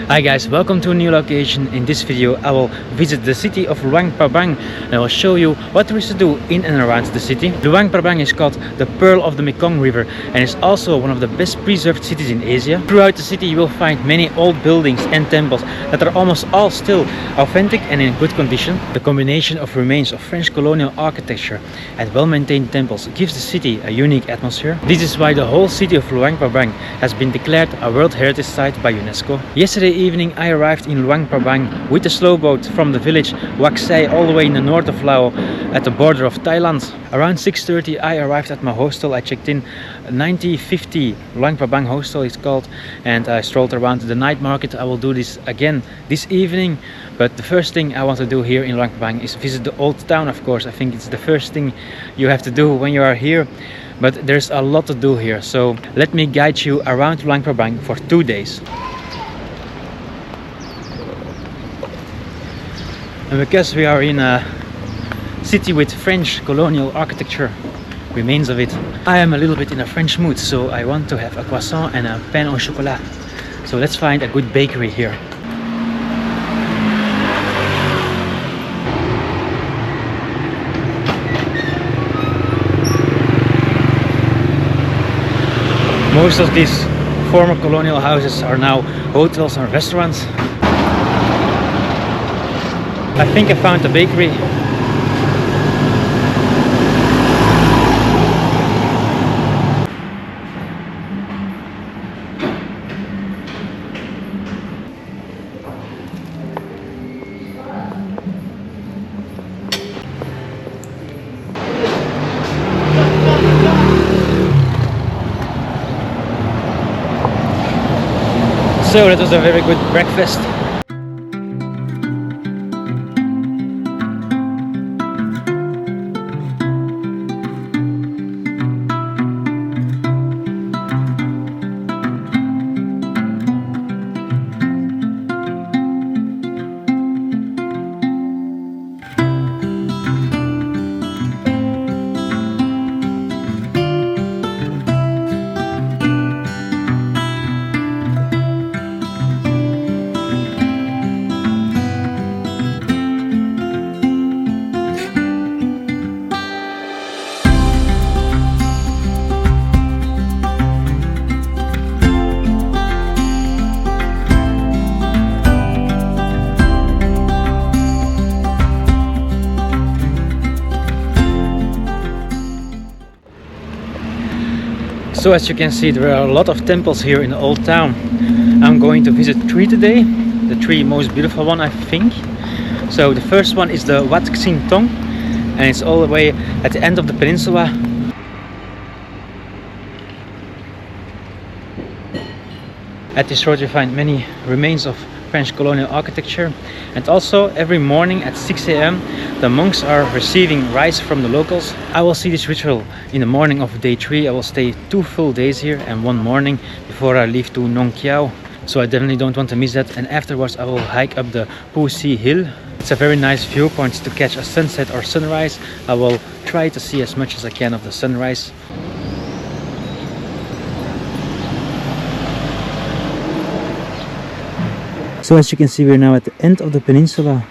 Hi guys, welcome to a new location. In this video I will visit the city of Luang Prabang and I will show you what there is to do in and around the city. Luang Prabang is called the Pearl of the Mekong River and is also one of the best preserved cities in Asia. Throughout the city you will find many old buildings and temples that are almost all still authentic and in good condition. The combination of remains of French colonial architecture and well-maintained temples gives the city a unique atmosphere. This is why the whole city of Luang Prabang has been declared a World Heritage Site by UNESCO. Yesterday evening I arrived in Luang Prabang with a slow boat from the village Kuang Si all the way in the north of Laos at the border of Thailand. Around 6:30 I arrived at my hostel. I checked in 9050 Luang Prabang hostel it's called, and I strolled around the night market. I will do this again this evening, but the first thing I want to do here in Luang Prabang is visit the old town. Of course, I think it's the first thing you have to do when you are here, but there's a lot to do here, so let me guide you around Luang Prabang for 2 days. And because we are in a city with French colonial architecture, remains of it, I am a little bit in a French mood, so I want to have a croissant and a pain au chocolat. So let's find a good bakery here. Most of these former colonial houses are now hotels and restaurants. I think I found a bakery. So that was a very good breakfast. So as you can see, there are a lot of temples here in the old town. I'm going to visit 3 today, the 3 most beautiful one I think. So the first one is the Wat Xing Tong, and it's all the way at the end of the peninsula. At this road you find many remains of French colonial architecture, and also every morning at 6 AM the monks are receiving rice from the locals. I will see this ritual in the morning of day 3. I will stay 2 full days here and 1 morning before I leave to Nong Kiao, so I definitely don't want to miss that. And afterwards I will hike up the Pu Si Hill. It's a very nice viewpoint to catch a sunset or sunrise. I will try to see as much as I can of the sunrise. So as you can see, we're now at the end of the peninsula,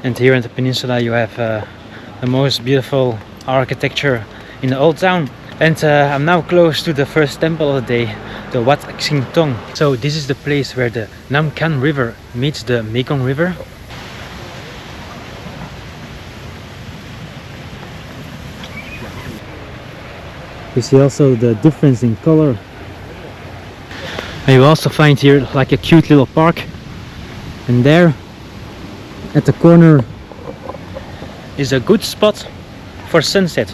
and here in the peninsula you have the most beautiful architecture in the old town. And I'm now close to the first temple of the day, the Wat Xing Tong. So this is the place where the Nam Can River meets the Mekong River. You see also the difference in color. And you also find here like a cute little park, and there at the corner is a good spot for sunset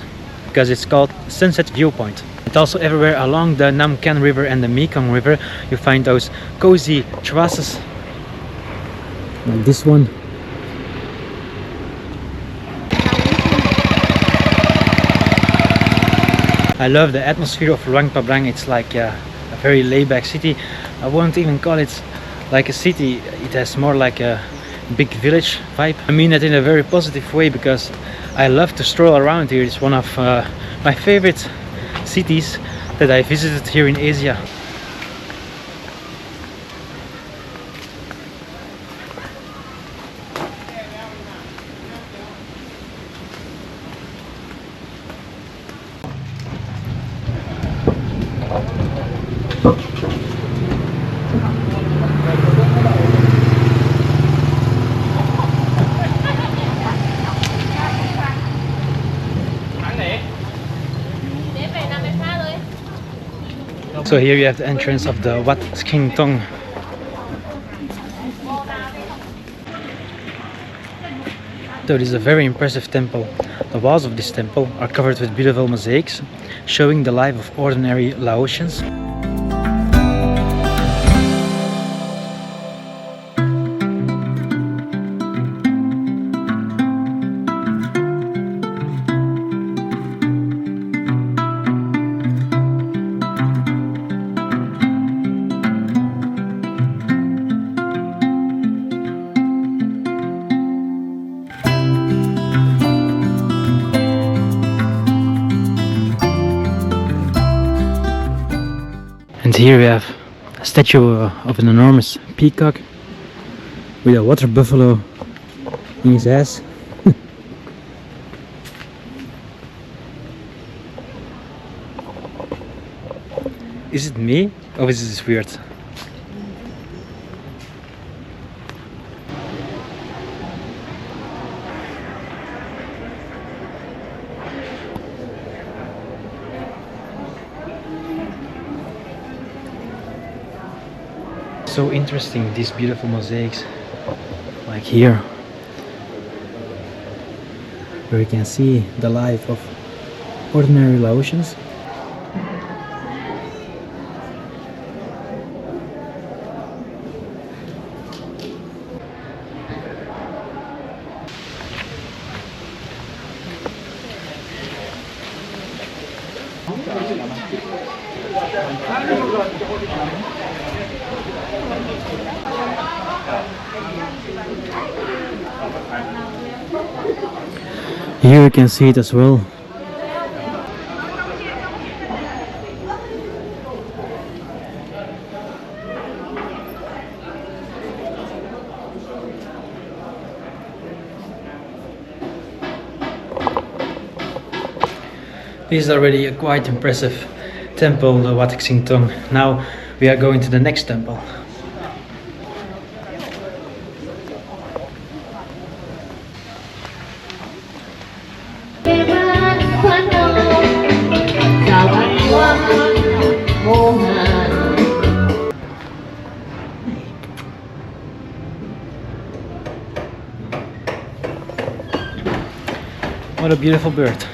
because it's called Sunset Viewpoint. And also everywhere along the Nam Can River and the Mekong River you find those cozy terraces like this one. I love the atmosphere of Luang Prabang. It's like a very laid-back city. I won't even call it like a city. It has more like a big village vibe. I mean that in a very positive way because I love to stroll around here. It's one of my favorite cities that I visited here in Asia. So here you have the entrance of the Wat King Tong. So this is a very impressive temple. The walls of this temple are covered with beautiful mosaics, showing the life of ordinary Laotians. And here we have a statue of an enormous peacock with a water buffalo in his ass. Is it me or is this weird? So interesting, these beautiful mosaics, like here, where you can see the life of ordinary Laotians. Here you can see it as well. This is already a quite impressive temple, the Wat King Tong. Now we are going to the next temple. What a beautiful bird.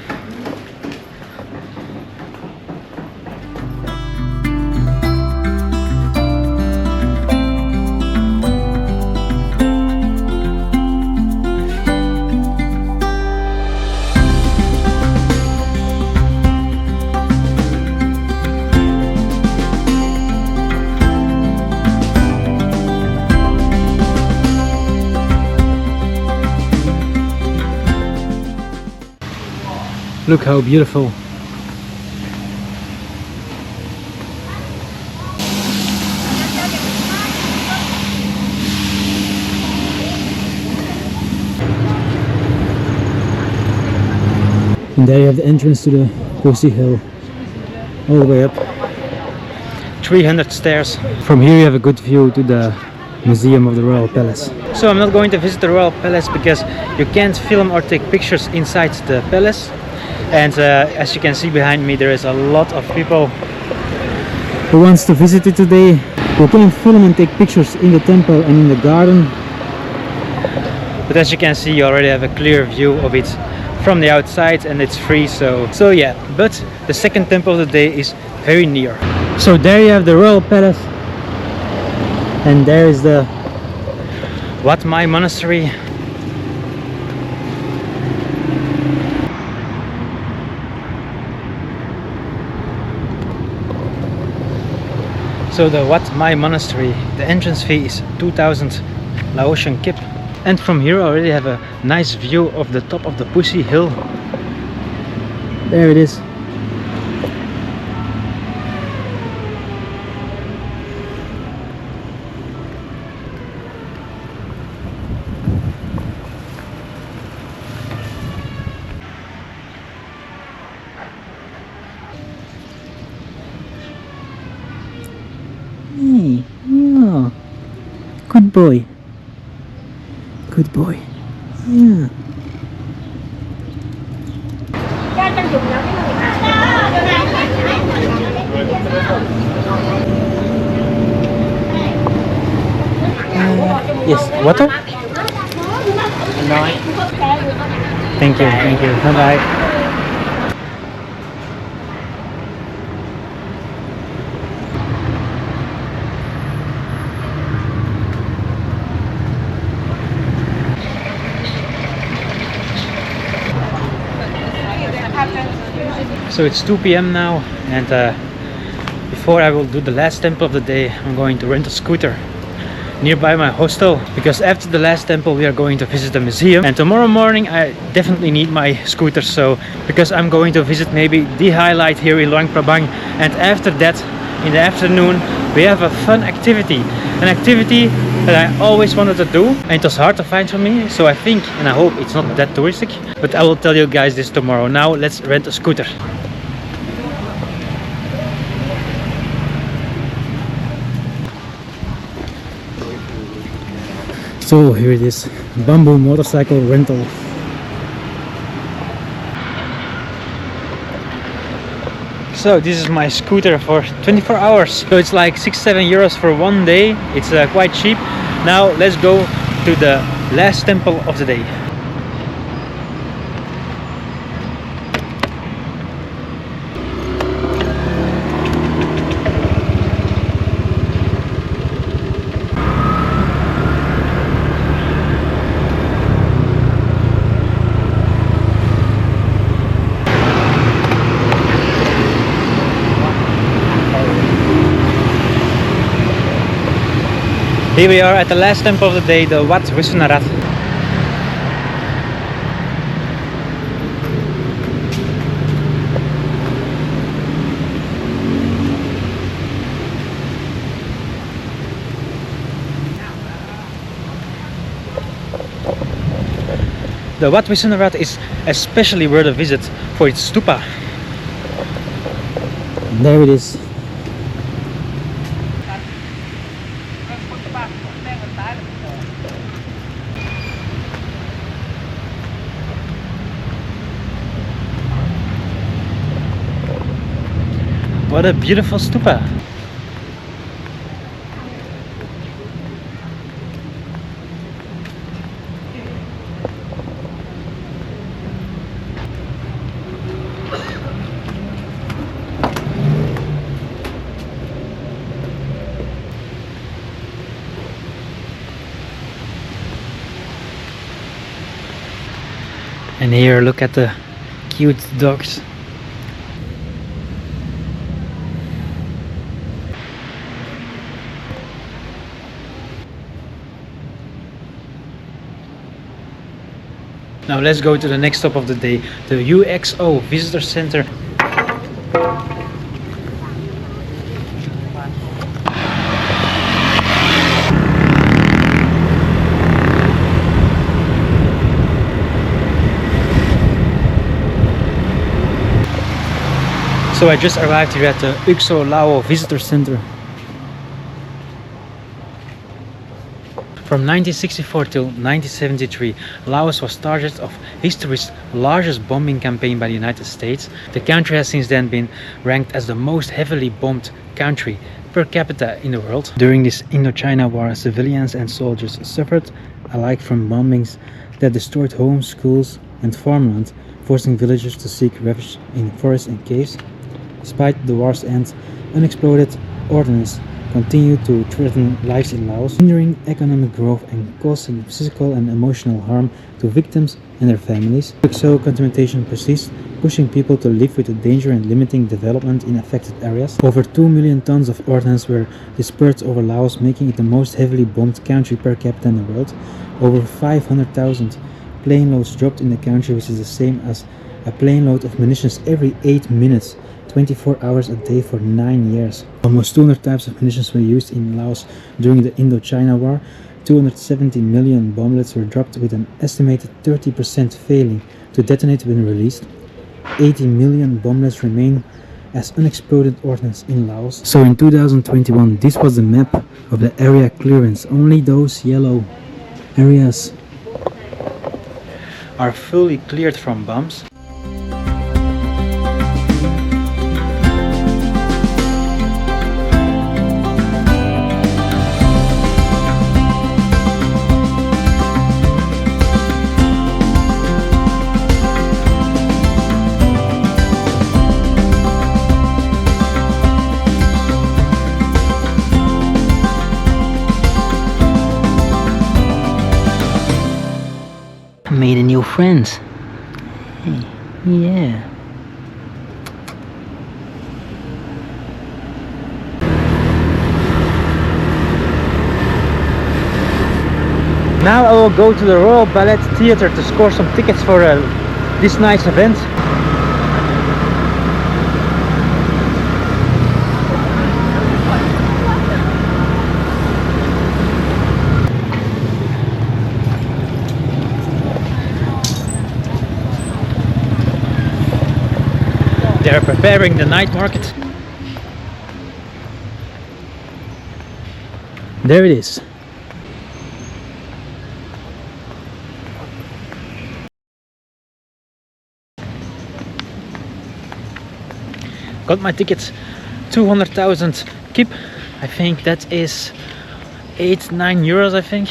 Look how beautiful. And there you have the entrance to the Kuang Si Hill, all the way up. 300 stairs. From here you have a good view to the Museum of the Royal Palace. So I'm not going to visit the Royal Palace because you can't film or take pictures inside the palace. And as you can see behind me, there is a lot of people who wants to visit it today. You can film and take pictures in the temple and in the garden. But as you can see, you already have a clear view of it from the outside and it's free. So yeah, but the second temple of the day is very near. So there you have the Royal Palace. And there is the Wat Mai Monastery. So the Wat Mai Monastery, the entrance fee is 2000 Laotian kip. And from here I already have a nice view of the top of the Pussy Hill. There it is. Hey, yeah. Good boy. Good boy. Yeah. Yes, water? Thank you, thank you. Bye bye. So it's 2 p.m. now, and before I will do the last temple of the day, I'm going to rent a scooter nearby my hostel, because after the last temple we are going to visit the museum, and tomorrow morning I definitely need my scooter, so because I'm going to visit maybe the highlight here in Luang Prabang, and after that in the afternoon we have a fun activity, an activity that I always wanted to do and it was hard to find for me, so I think and I hope it's not that touristic, but I will tell you guys this tomorrow. Now let's rent a scooter. So here it is, bamboo motorcycle rental. So this is my scooter for 24 hours. So it's like 6-7 euros for one day. It's quite cheap. Now let's go to the last temple of the day. Here we are at the last temple of the day, the Wat Wissenarat. The Wat Wissenarat is especially worth a visit for its stupa. And there it is. What a beautiful stupa! And here, look at the cute dogs. Now let's go to the next stop of the day, the UXO Visitor Center. So I just arrived here at the UXO Lao Visitor Center. From 1964 till 1973, Laos was target of history's largest bombing campaign by the United States. The country has since then been ranked as the most heavily bombed country per capita in the world. During this Indochina War, civilians and soldiers suffered alike from bombings that destroyed homes, schools and farmland, forcing villagers to seek refuge in forests and caves. Despite the war's end, unexploded ordnance continued to threaten lives in Laos, hindering economic growth and causing physical and emotional harm to victims and their families. So contamination persists, pushing people to live with the danger and limiting development in affected areas. Over 2 million tons of ordnance were dispersed over Laos, making it the most heavily bombed country per capita in the world. Over 500,000 plane loads dropped in the country, which is the same as a plane load of munitions every 8 minutes. 24 hours a day for 9 years. Almost 200 types of munitions were used in Laos during the Indochina War. 270 million bomblets were dropped, with an estimated 30% failing to detonate when released. 80 million bomblets remain as unexploded ordnance in Laos. So in 2021 this was the map of the area clearance. Only those yellow areas are fully cleared from bombs. Made a new friends. Hey, yeah. Now I will go to the Royal Ballet Theatre to score some tickets for this night's event. They are preparing the night market. There it is. Got my tickets, 200,000 kip. I think that is 8-9 euros, I think.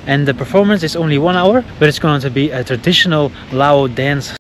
And the performance is only 1 hour, but it's going to be a traditional Lao dance.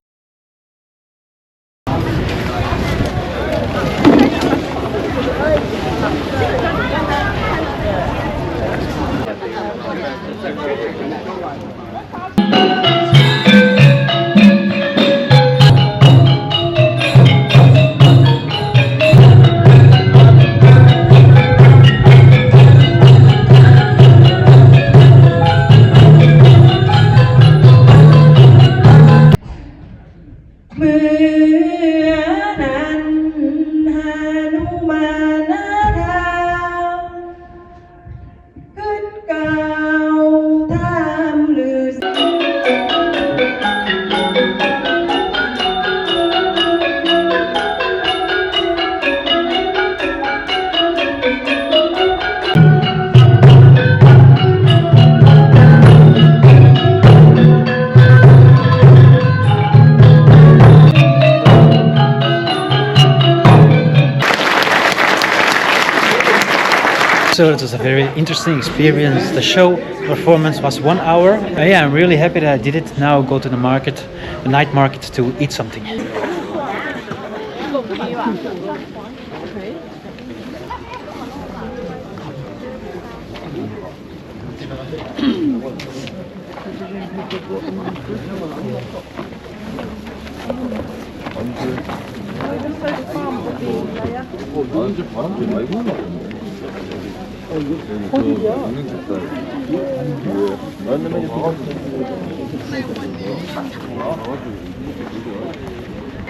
So it was a very interesting experience. The show performance was 1 hour. Yeah, I'm really happy that I did it. Now go to the market, the night market, to eat something.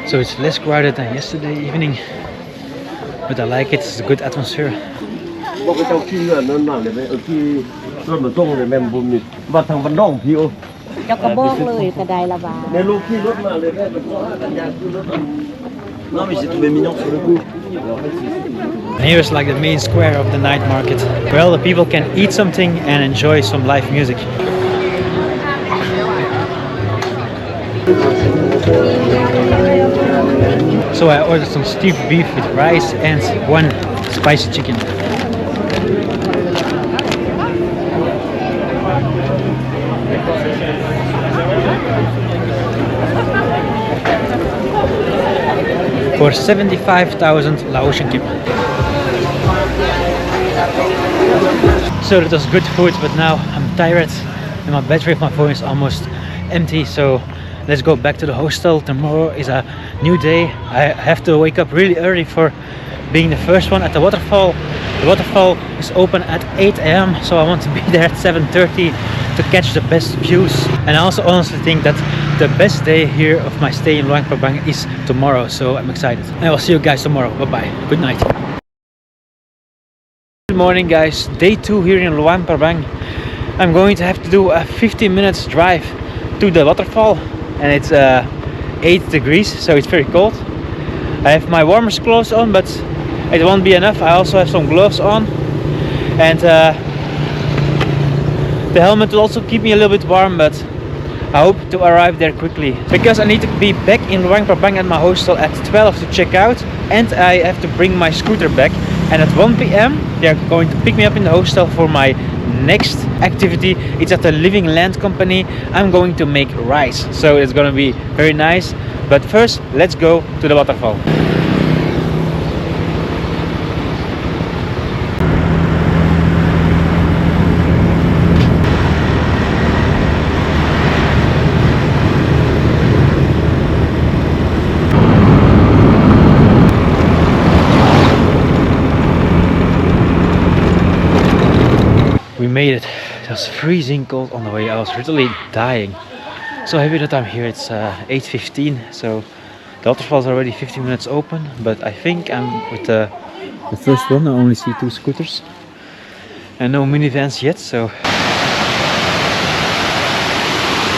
So it's less crowded than yesterday evening, but I like it. It's a good atmosphere. Here's like the main square of the night market, where all the people can eat something and enjoy some live music. So I ordered some steamed beef with rice and one spicy chicken. For 75,000 Laotian kip. So that was good food, but now I'm tired and my battery of my phone is almost empty, so let's go back to the hostel. Tomorrow is a new day. I have to wake up really early for being the first one at the waterfall. The waterfall is open at 8 AM, so I want to be there at 7:30 to catch the best views. And I also honestly think that the best day here of my stay in Luang Prabang is tomorrow, so I'm excited. I will see you guys tomorrow. Bye bye. Good night. Good morning, guys. Day 2 here in Luang Prabang. I'm going to have to do a 15 minutes drive to the waterfall, and it's 8 degrees, so it's very cold. I have my warmest clothes on, but it won't be enough. I also have some gloves on, and the helmet will also keep me a little bit warm, but I hope to arrive there quickly, because I need to be back in Luang Prabang at my hostel at 12 to check out, and I have to bring my scooter back, and at 1 p.m. they are going to pick me up in the hostel for my next activity. It's at the Living Land Company. I'm going to make rice, so it's gonna be very nice. But first, let's go to the waterfall. We made it. It was freezing cold on the way. I was literally dying. So happy that I'm here. It's 8:15, so the waterfall is already 15 minutes open, but I think I'm with the first one. I only see 2 scooters and no minivans yet, so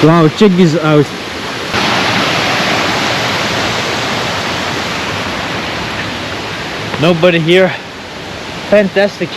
wow, check this out. Nobody here. Fantastic.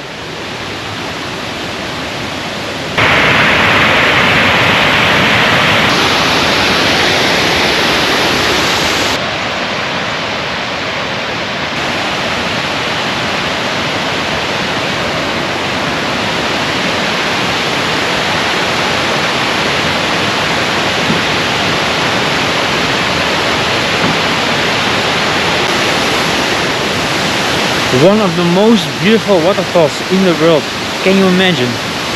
One of the most beautiful waterfalls in the world. Can you imagine?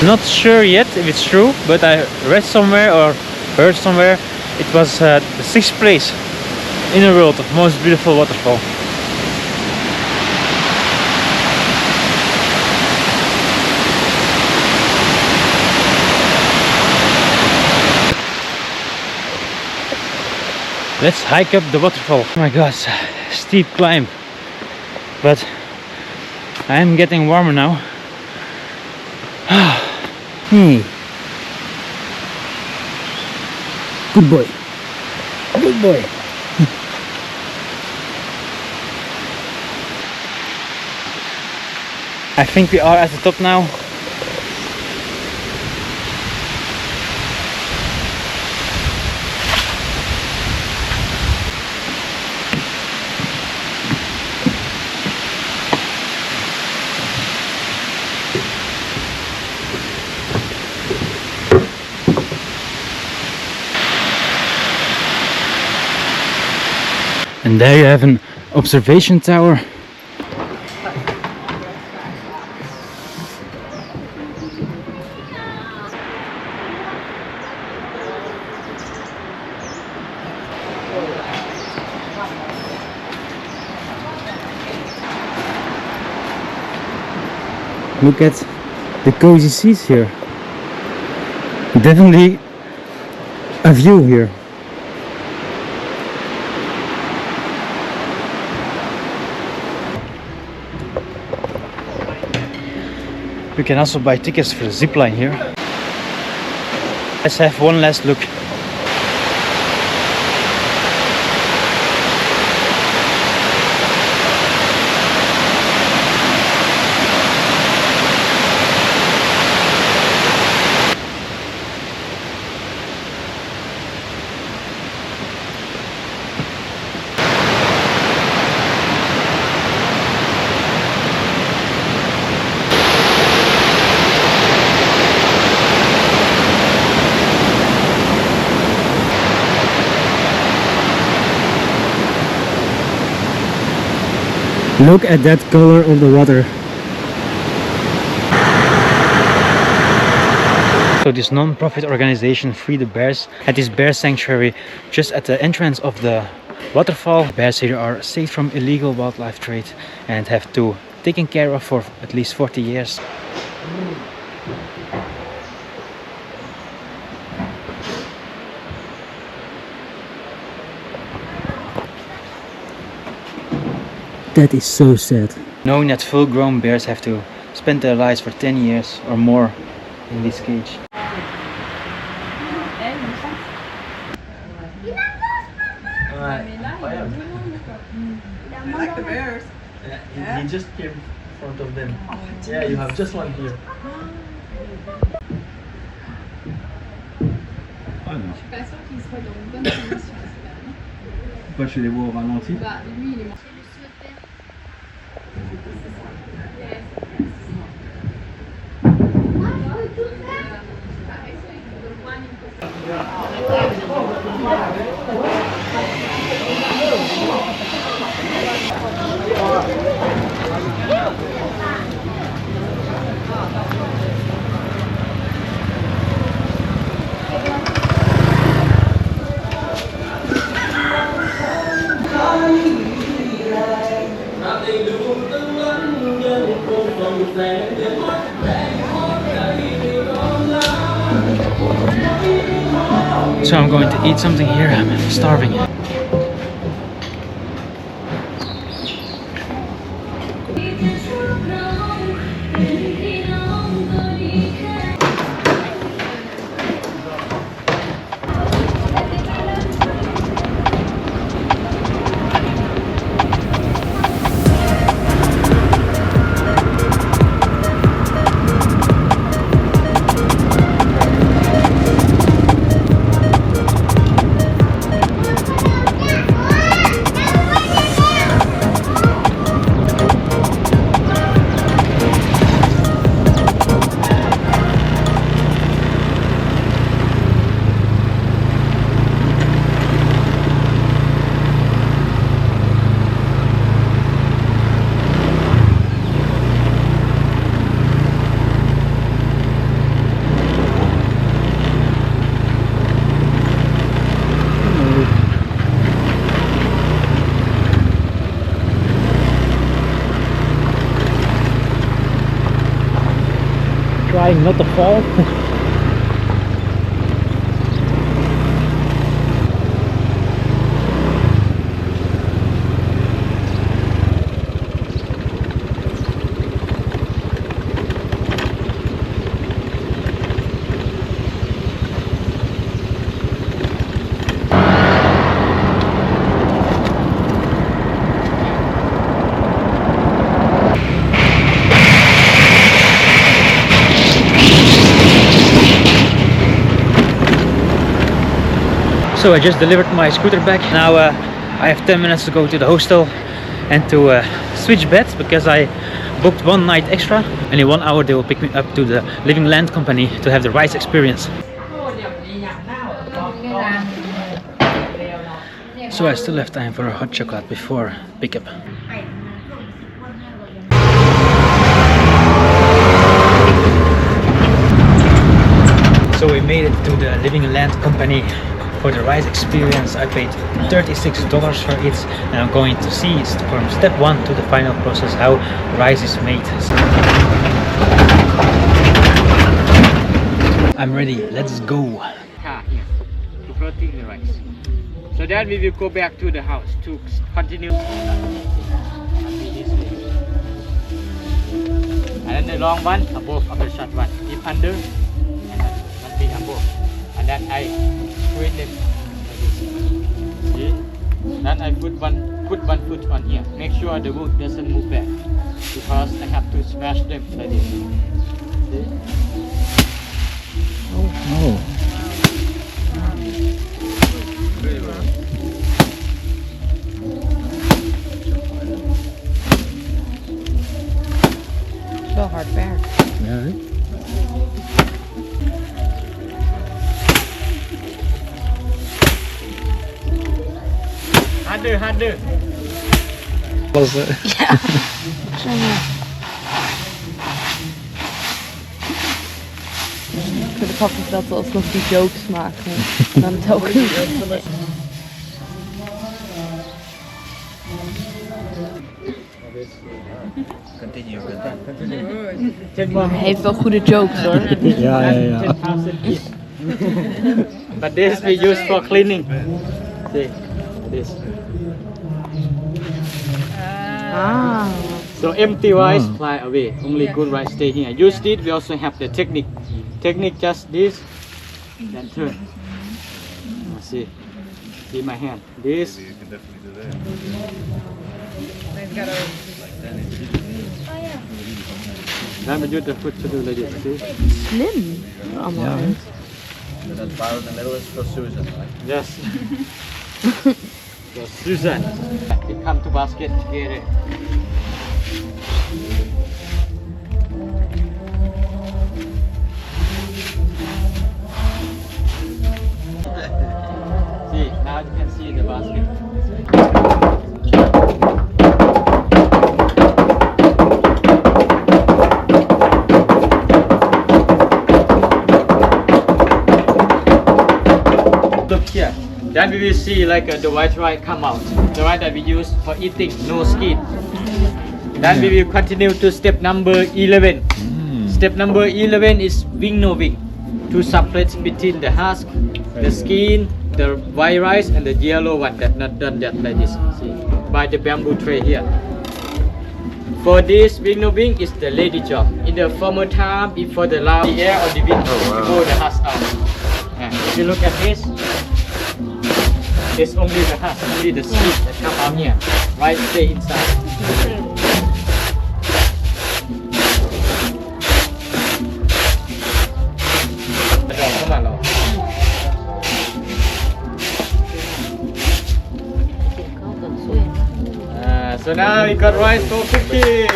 Not sure yet if it's true, but I read somewhere or heard somewhere it was the 6th place in the world of most beautiful waterfall. Let's hike up the waterfall. Oh my gosh, steep climb, but I am getting warmer now. Hey. Good boy. Good boy. I think we are at the top now. And there you have an observation tower. Look at the cozy seats here. Definitely a view here. You can also buy tickets for the zipline here. Let's have one last look. Look at that color of the water. So this non-profit organization Free the Bears had this bear sanctuary just at the entrance of the waterfall. Bears here are saved from illegal wildlife trade and have to taken care of for at least 40 years. That is so sad. Knowing that full-grown bears have to spend their lives for 10 years or more in this cage. front of them. Yeah, you have just one here. Ah non. Je suis pas sûre qu'il soit dans une bonne condition. Pourquoi je les vois au ralenti? Bah, lui, il est mort. So I'm going to eat something here. I'm starving. Trying not to fall. So I just delivered my scooter back. Now I have 10 minutes to go to the hostel and to switch beds because I booked one night extra, and in 1 hour they will pick me up to the Living Land Company to have the rice experience. So I still have time for a hot chocolate before pickup. So we made it to the Living Land Company for the rice experience. I paid $36 for it, and I'm going to see from step 1 to the final process how rice is made. I'm ready, let's go. Here to floating the rice. So then we will go back to the house to continue. And then the long one above of the short one. If under, and then must be above. And then I twist them like this. See? Then I put one foot on here. Make sure the wood doesn't move back, because I have to smash them like this. See? Oh. Wel hard werk. Ja, Harder. was Ja. Ik vind het grappig dat we alsnog die jokes maken. Dan het ook niet. Hij heeft wel goede jokes hoor. ja. But this we use for cleaning. See, this. Ah. So empty rice fly away. Only good rice stay here. Use it. We also have the technique. Technique just this. Then turn. See my hand. This. You can definitely do that. They've got a... Then we use the foot to do like this, see? Slim. Allemaal uit. So that bar in the middle is for Susan, right? Yes. So Susan, we come to basket together. See, now you can see the basket. Look here. Then we will see like the white rice come out. The rice that we use for eating, no skin. Then we will continue to step number 11. Step number 11 is wing no wing. To separate between the husk, the skin, the white rice and the yellow one that not done that like this. See, by the bamboo tray here. For this wing no wing is the lady job. In the former time, if for the Laos, the air or the wind blow the husk out. If you look at this, it's only the husk, only the seed that come out here, right? Stay inside. So now we got rice for cooking.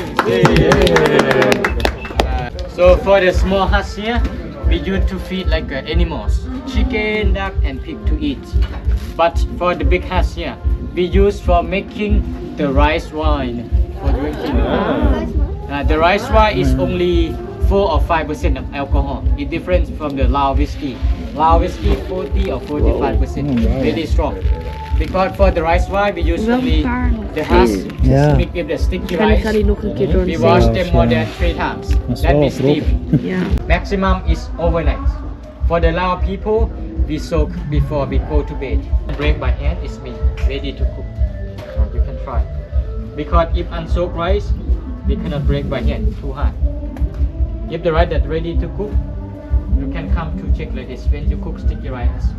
So for the small husk here, we use to feed like animals, chicken, duck, and pig to eat. But for the big husk here, we use for making the rice wine for drinking. The rice wine is only 4 or 5% of alcohol. It different from the Laos whiskey. Laos whiskey 40 or 45%, very strong. Because for the rice wine, we use only the husk mixed with the sticky rice. We wash them more than 3 times. Then we steam. Maximum is overnight. For the Lao people, we soak before we go to bed. Break by hand is mean ready to cook. You can try. Because if unsoaked rice, we cannot break by hand, too hard. If the rice that's ready to cook, you can come to check like this when you cook sticky rice.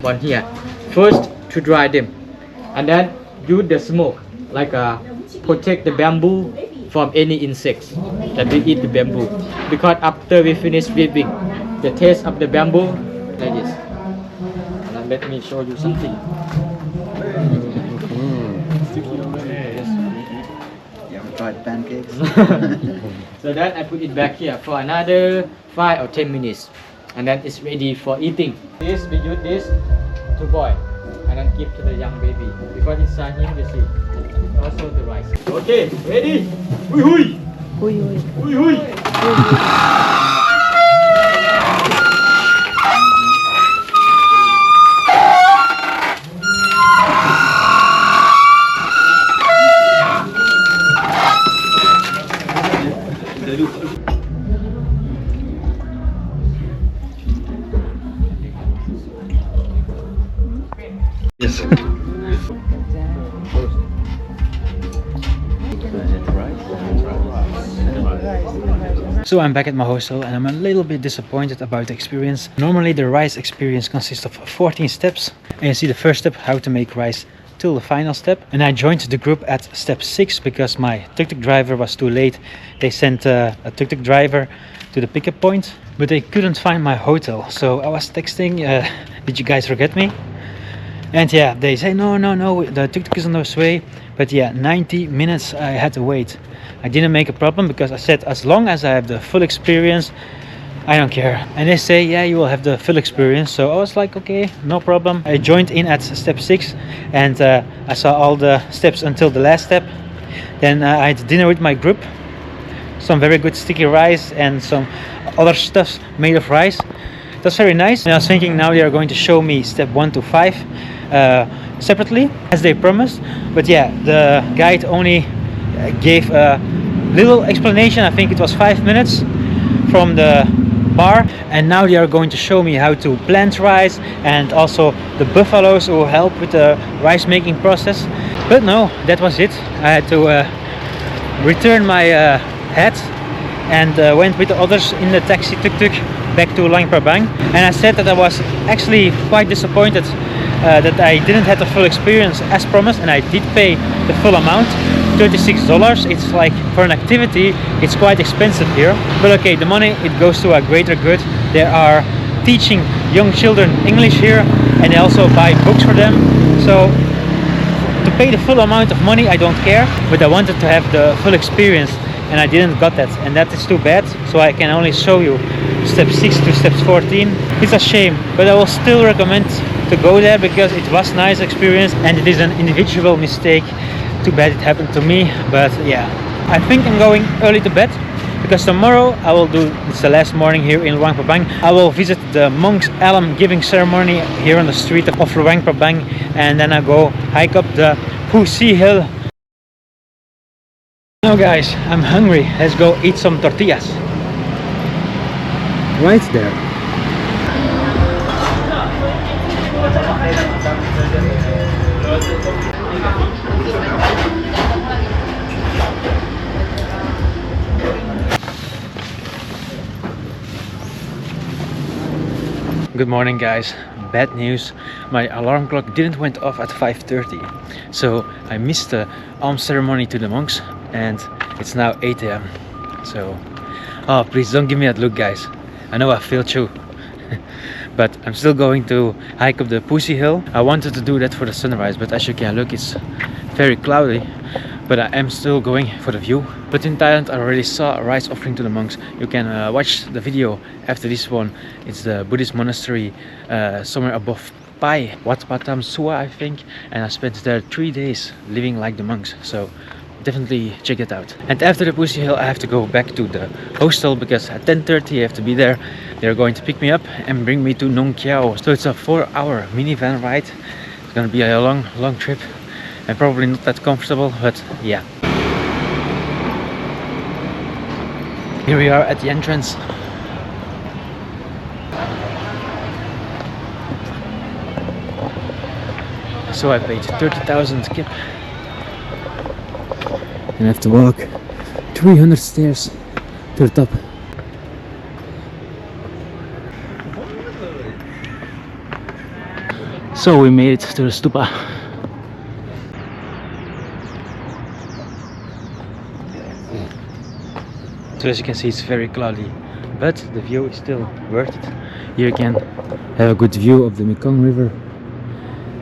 One here. First to dry them, and then use the smoke like protect the bamboo from any insects that will eat the bamboo. Because after we finish weaving, the taste of the bamboo like this. And let me show you something. You ever tried pancakes? So then I put it back here for another 5 or 10 minutes, and then it's ready for eating. This we use this to boil and then give to the young baby because inside him you see also the rice. Okay, ready? Hui hui! Hui hui. Hui hui! Yes. So I'm back at my hostel and I'm a little bit disappointed about the experience. Normally the rice experience consists of 14 steps, and you see the first step, how to make rice, till the final step. And I joined the group at step 6 because my tuk-tuk driver was too late. They sent a tuk-tuk driver to the pickup point, but they couldn't find my hotel. So I was texting, did you guys forget me? And yeah, they say no, the tuk-tuk is on its way. But yeah, 90 minutes I had to wait. I didn't make a problem because I said as long as I have the full experience, I don't care. And they say, yeah, you will have the full experience. So I was like, okay, no problem. I joined in at step 6 and I saw all the steps until the last step. Then I had dinner with my group. Some very good sticky rice and some other stuff made of rice. That's very nice. And I was thinking now they are going to show me step 1 to 5 separately as they promised. But yeah, the guide only gave a little explanation. I think it was 5 minutes from the bar, and now they are going to show me how to plant rice and also the buffaloes who help with the rice making process. But no, that was it. I had to return my hat and went with the others in the taxi tuk-tuk back to Luang Prabang. And I said that I was actually quite disappointed that I didn't have the full experience as promised, and I did pay the full amount. $36. It's like for an activity, it's quite expensive here. But okay, the money, it goes to a greater good. They are teaching young children English here, and they also buy books for them. So to pay the full amount of money, I don't care, but I wanted to have the full experience, and I didn't got that, and that is too bad. So I can only show you step 6 to steps 14. It's a shame, but I will still recommend to go there because it was a nice experience, and it is an individual mistake. Too bad it happened to me, but yeah, I think I'm going early to bed because tomorrow I will do, it's the last morning here in Luang Prabang, I will visit the monks' alum giving ceremony here on the street of Luang Prabang, and then I go hike up the Kuang Si Hill. Now guys, I'm hungry. Let's go eat some tortillas. Right there. Good morning guys. Bad news, my alarm clock didn't went off at 5:30, so I missed the alms ceremony to the monks, and it's now 8 a.m. So, oh please don't give me that look guys. I know I failed you. But I'm still going to hike up the Pussy Hill. I wanted to do that for the sunrise, but as you can look, it's very cloudy. But I am still going for the view. But in Thailand I already saw a rice offering to the monks. You can watch the video after this one. It's the Buddhist monastery somewhere above Pai, Wat Patam Sua I think. And I spent there 3 days living like the monks. So definitely check it out. And after the Pussy Hill I have to go back to the hostel because at 10:30 I have to be there. They're going to pick me up and bring me to Nong Kiao. So it's a 4-hour minivan ride. It's gonna be a long trip. And probably not that comfortable, but yeah. Here we are at the entrance. So I paid 30,000 kip. And I have to walk 300 stairs to the top. So we made it to the stupa. So as you can see, it's very cloudy, but the view is still worth it. Here you can have a good view of the Mekong River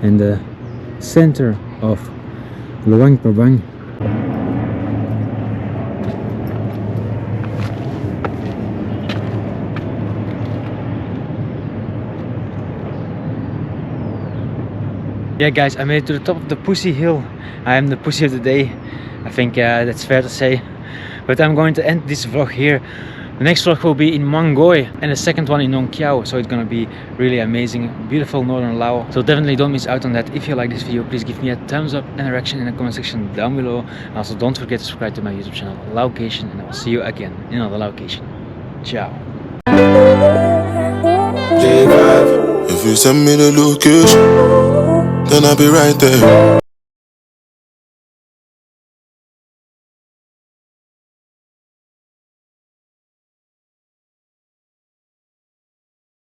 and the center of Luang Prabang. Yeah guys, I made it to the top of the Pussy Hill. I am the pussy of the day. I think that's fair to say. But I'm going to end this vlog here. The next vlog will be in Mangoi and the second one in Nong Kiao. So it's gonna be really amazing, beautiful northern Laos. So definitely don't miss out on that. If you like this video, please give me a thumbs up and a reaction in the comment section down below. And also don't forget to subscribe to my YouTube channel, Laocation, and I will see you again in another Laocation. Ciao. If you send me the location, then I'll be right there.